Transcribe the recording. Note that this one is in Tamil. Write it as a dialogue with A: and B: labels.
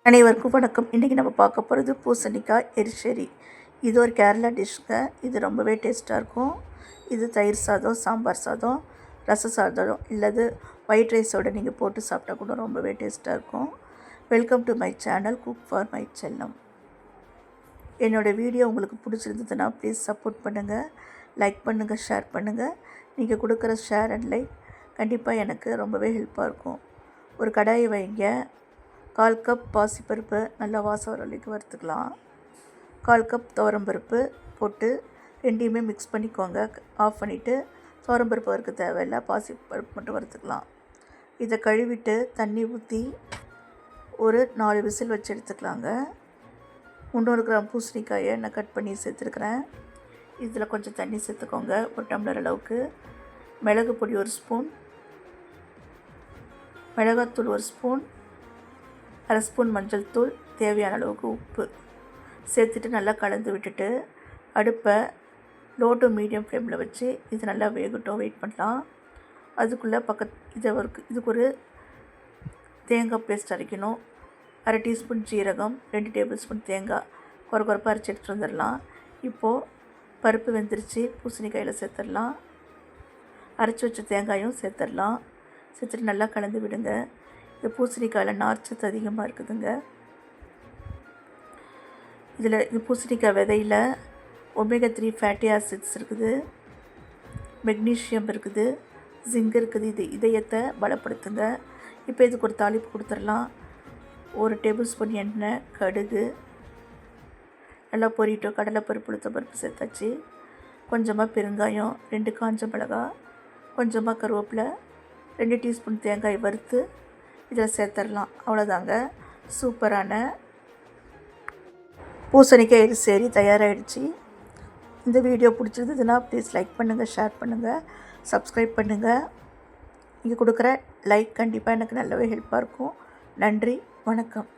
A: அனைவருக்கும் வணக்கம். இன்றைக்கி நம்ம பார்க்க போகிறது பூசணிக்காய் எரிச்சேரி. இது ஒரு கேரளா டிஷ்ங்க. இது ரொம்பவே டேஸ்ட்டாக இருக்கும். இது தயிர் சாதம், சாம்பார் சாதம், ரச சாதம் இல்லது ஒயிட் ரைஸோடு நீங்கள் போட்டு சாப்பிட்டா கூட ரொம்பவே டேஸ்ட்டாக இருக்கும். Welcome to my channel cook for my செல்லம். என்னோடய வீடியோ உங்களுக்கு பிடிச்சிருந்ததுன்னா ப்ளீஸ் சப்போர்ட் பண்ணுங்கள், லைக் பண்ணுங்கள், ஷேர் பண்ணுங்கள். நீங்கள் கொடுக்குற ஷேர் அண்ட் லைக் கண்டிப்பாக எனக்கு ரொம்பவே ஹெல்ப்பாக இருக்கும். ஒரு கடாயை வைங்க. 1/4 கப் பாசிப்பருப்பு நல்லா வாசம் வர வரைக்கும் வறுத்துக்கலாம். 1/4 கப் துவரம்பருப்பு போட்டு ரெண்டையுமே மிக்ஸ் பண்ணிக்கோங்க. ஆஃப் பண்ணிவிட்டு துவரம்பருப்பு வறுக்க தேவையில்லை, பாசிப்பருப்பு மட்டும் வறுத்துக்கலாம். இதை கழுவிட்டு தண்ணி ஊற்றி ஒரு 4 விசில் வச்சு எடுத்துக்கலாங்க. 300 கிராம் பூசணிக்காயை நான் கட் பண்ணி சேர்த்துருக்குறேன். இதில் கொஞ்சம் தண்ணி சேர்த்துக்கோங்க. ஒரு டம்ளர் அளவுக்கு மிளகு பொடி 1 ஸ்பூன், மிளகாத்தூள் 1 ஸ்பூன், 1/2 ஸ்பூன் மஞ்சள் தூள், தேவையான அளவுக்கு உப்பு சேர்த்துட்டு நல்லா கலந்து விட்டுட்டு அடுப்பை லோ டு மீடியம் ஃப்ளேமில் வச்சு இது நல்லா வேகட்டும், வெயிட் பண்ணலாம். அதுக்குள்ளே இதுக்கு ஒரு தேங்காய் பேஸ்ட் அரைக்கணும். 1/2 டீஸ்பூன் ஜீரகம், 2 டேபிள் ஸ்பூன் தேங்காய் குறைப்பாக அரைச்சி எடுத்துகிட்டு வந்துடலாம். இப்போது பருப்பு வெந்துருச்சு, பூசணிக்காயில் சேர்த்துடலாம். அரைச்சி வச்ச தேங்காயும் சேர்த்துடலாம். சேர்த்துட்டு நல்லா கலந்து விடுங்க. இந்த பூசணிக்காயில் நார்ச்சத்து அதிகமாக இருக்குதுங்க. இது பூசணிக்காய் விதையில் ஒமேகா 3 ஃபேட்டி ஆசிட்ஸ் இருக்குது, மெக்னீஷியம் இருக்குது, ஜிங்க் இருக்குது. இது இதயத்தை பலப்படுத்துங்க. இப்போ இதுக்கு ஒரு தாளிப்பு கொடுத்துடலாம். 1 டேபிள் ஸ்பூன் எண்ணெய், கடுகு நல்லா பொரிட்டோம். கடலைப்பருப்பு, உளுத்தம்பருப்பு சேர்த்தாச்சு. கொஞ்சமாக பெருங்காயம், 2 காஞ்ச மிளகாய், கொஞ்சமாக கருவேப்பிலை, 2 டீஸ்பூன் தேங்காய் வறுத்து இதில் சேர்த்துடலாம். அவ்வளோதாங்க, சூப்பரான பூசணிக்காய் எரிச்சேரி தயாராகிடுச்சு. இந்த வீடியோ பிடிச்சிருந்ததுன்னா ப்ளீஸ் லைக் பண்ணுங்கள், ஷேர் பண்ணுங்கள், சப்ஸ்கிரைப் பண்ணுங்கள். நீங்கள் கொடுக்குற லைக் கண்டிப்பாக எனக்கு நல்லாவே ஹெல்ப்பாக இருக்கும். நன்றி, வணக்கம்.